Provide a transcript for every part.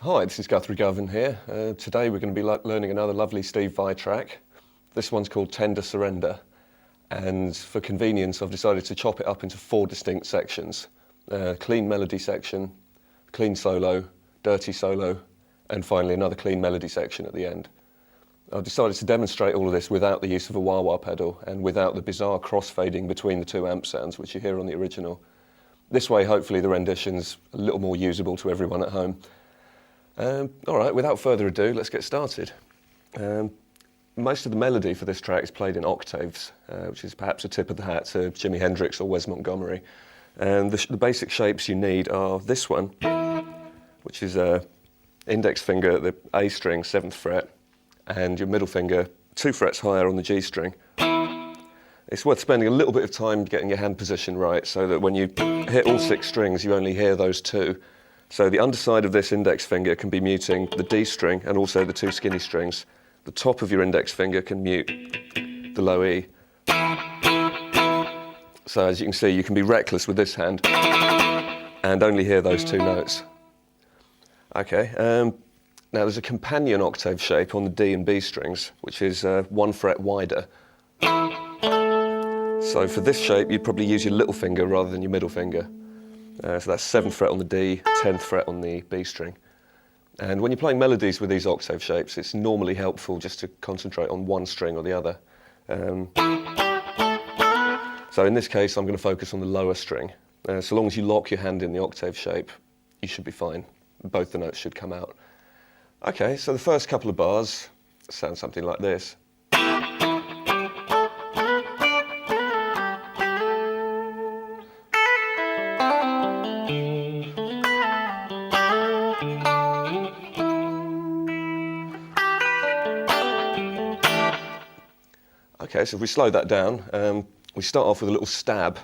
Hi, this is Guthrie Govan here. Today we're going to be learning another lovely Steve Vai track. This one's called Tender Surrender, and for convenience I've decided to chop it up into 4 distinct sections. Clean melody section, clean solo, dirty solo, and finally another clean melody section at the end. I've decided to demonstrate all of this without the use of a wah-wah pedal and without the bizarre crossfading between the 2 amp sounds which you hear on the original. This way hopefully the rendition's a little more usable to everyone at home. Alright, without further ado, let's get started. Most of the melody for this track is played in octaves, which is perhaps a tip of the hat to Jimi Hendrix or Wes Montgomery. And the basic shapes you need are this one, which is index finger at the A string, 7th fret, and your middle finger 2 frets higher on the G string. It's worth spending a little bit of time getting your hand position right so that when you hit all 6 strings you only hear those 2. So the underside of this index finger can be muting the D string and also the 2 skinny strings. The top of your index finger can mute the low E. So as you can see, you can be reckless with this hand and only hear those 2 notes. Okay, now there's a companion octave shape on the D and B strings, which is 1 fret wider. So for this shape, you'd probably use your little finger rather than your middle finger. So that's 7th fret on the D, 10th fret on the B string. And when you're playing melodies with these octave shapes, it's normally helpful just to concentrate on one string or the other. So in this case, I'm going to focus on the lower string. So long as you lock your hand in the octave shape, you should be fine. Both the notes should come out. Okay, so the first couple of bars sound something like this. Okay, so if we slow that down, we start off with a little stab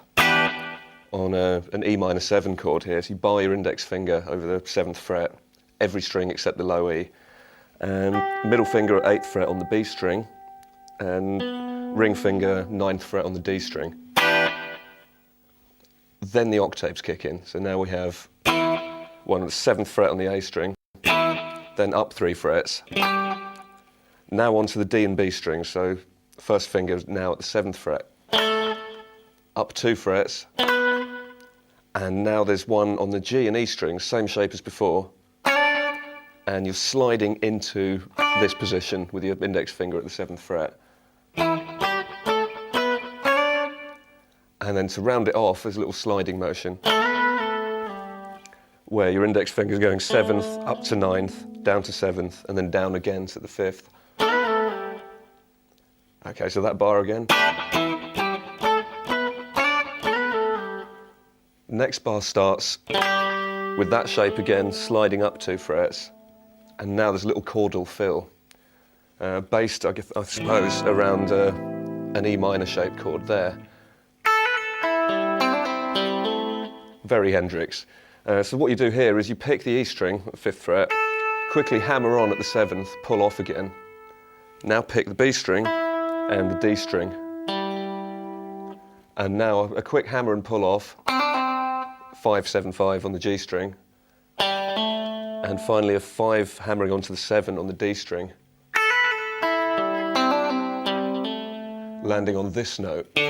on an E minor 7 chord here. So you bar your index finger over the 7th fret, every string except the low E, and middle finger at 8th fret on the B string, and ring finger 9th fret on the D string. Then the octaves kick in. So now we have one on the 7th fret on the A string, then up 3 frets. Now onto the D and B strings. So first finger is now at the 7th fret, up 2 frets, and now there's one on the G and E strings, same shape as before, and you're sliding into this position with your index finger at the 7th fret. And then to round it off, there's a little sliding motion where your index finger is going 7th, up to 9th, down to 7th, and then down again to the 5th. Okay, so that bar again. Next bar starts with that shape again, sliding up 2 frets, and now there's a little chordal fill, based, I suppose, around an E minor shaped chord there. Very Hendrix. So what you do here is you pick the E string at 5th fret, quickly hammer on at the 7th, pull off again. Now pick the B string and the D string, and now a quick hammer and pull off, 5, 7, 5 on the G string, and finally a 5 hammering onto the 7 on the D string, landing on this note, D,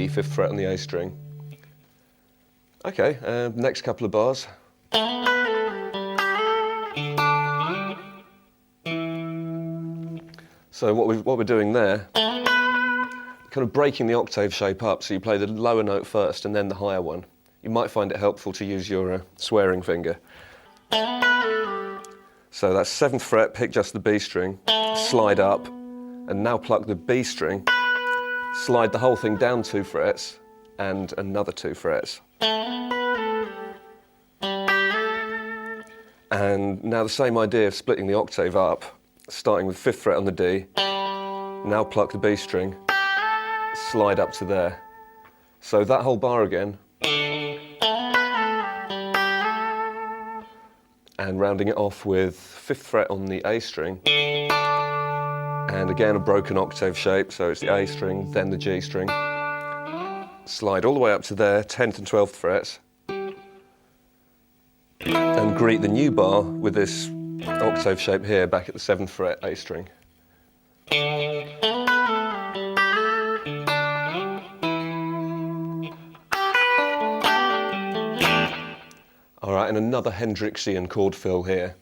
5th fret on the A string. Okay, next couple of bars. So what we're doing there, kind of breaking the octave shape up, so you play the lower note first and then the higher one. You might find it helpful to use your swearing finger. So that's 7th fret, pick just the B string, slide up, and now pluck the B string, slide the whole thing down 2 frets, and another 2 frets. And now the same idea of splitting the octave up, starting with 5th fret on the D, now pluck the B string, slide up to there. So that whole bar again, and rounding it off with 5th fret on the A string, and again a broken octave shape, so it's the A string, then the G string, slide all the way up to there, 10th and 12th frets, and greet the new bar with this octave shape here back at the 7th fret A string. All right, and another Hendrixian chord fill here.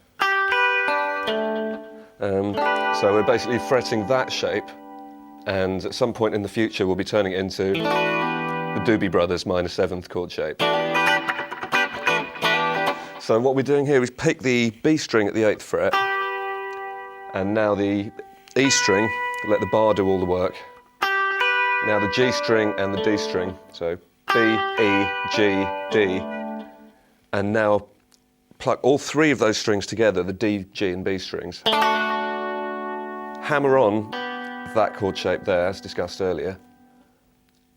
So we're basically fretting that shape, and at some point in the future we'll be turning it into the Doobie Brothers minor 7th chord shape. So what we're doing here is pick the B string at the 8th fret, and now the E string, let the bar do all the work. Now the G string and the D string, so B, E, G, D, and now pluck all three of those strings together, the D, G and B strings. Hammer on that chord shape there, as discussed earlier.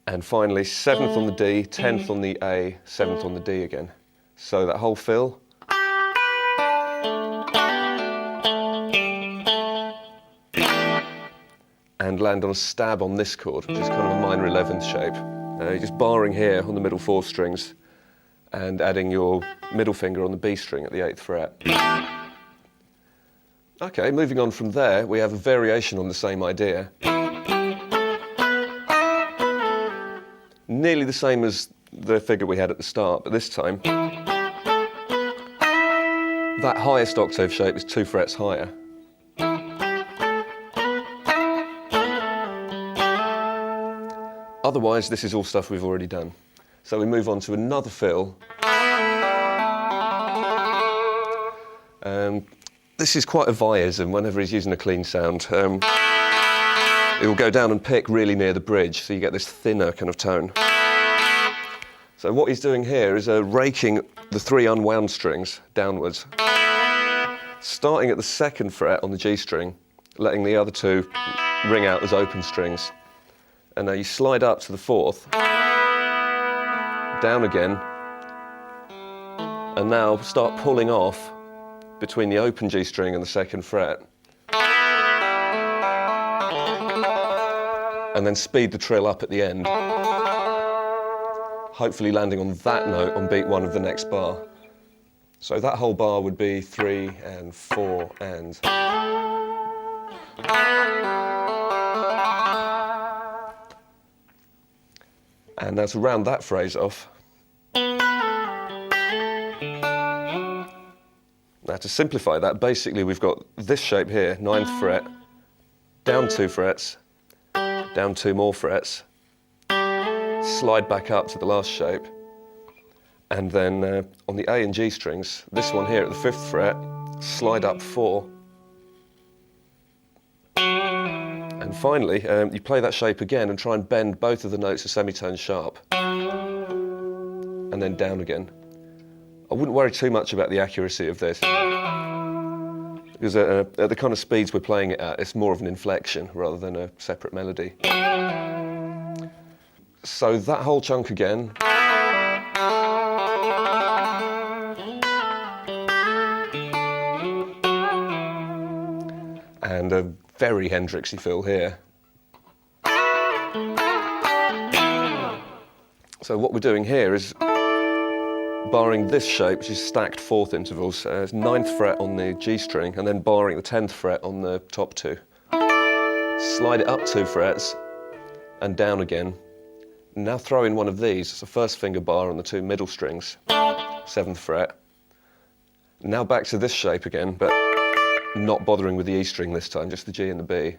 And finally, 7th on the D, 10th on the A, 7th on the D again. So that whole fill. And land on a stab on this chord, which is kind of a minor 11th shape. You're just barring here on the middle 4 strings and adding your middle finger on the B string at the 8th fret. Okay, moving on from there, we have a variation on the same idea. Nearly the same as the figure we had at the start, but this time that highest octave shape is 2 frets higher. Otherwise, this is all stuff we've already done. So we move on to another fill. This is quite a Vyism whenever he's using a clean sound. It will go down and pick really near the bridge, so you get this thinner kind of tone. So what he's doing here is raking the 3 unwound strings downwards, starting at the 2nd fret on the G string, letting the other 2 ring out as open strings. And now you slide up to the 4th, down again, and now start pulling off between the open G string and the 2nd fret. And then speed the trill up at the end, hopefully landing on that note on beat 1 of the next bar. So that whole bar would be 3 and 4 and... And now to round that phrase off. Now to simplify that, basically we've got this shape here, 9th fret, down 2 frets, down 2 more frets, slide back up to the last shape, and then on the A and G strings, this one here at the 5th fret, slide up 4, and finally you play that shape again and try and bend both of the notes a semitone sharp, and then down again. I wouldn't worry too much about the accuracy of this, because at the kind of speeds we're playing it at, it's more of an inflection rather than a separate melody. So that whole chunk again. And a very Hendrixy fill here. So what we're doing here is barring this shape, which is stacked 4th intervals, 9th fret on the G string, and then barring the 10th fret on the top 2. Slide it up 2 frets, and down again. Now throw in one of these, it's a 1st finger bar on the 2 middle strings, 7th fret. Now back to this shape again, but not bothering with the E string this time, just the G and the B.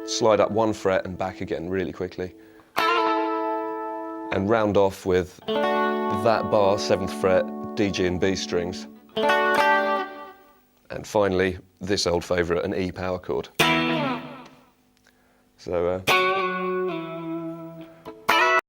Slide up 1 fret and back again really quickly. And round off with that bar, 7th fret, D, G and B strings. And finally, this old favourite, an E power chord. So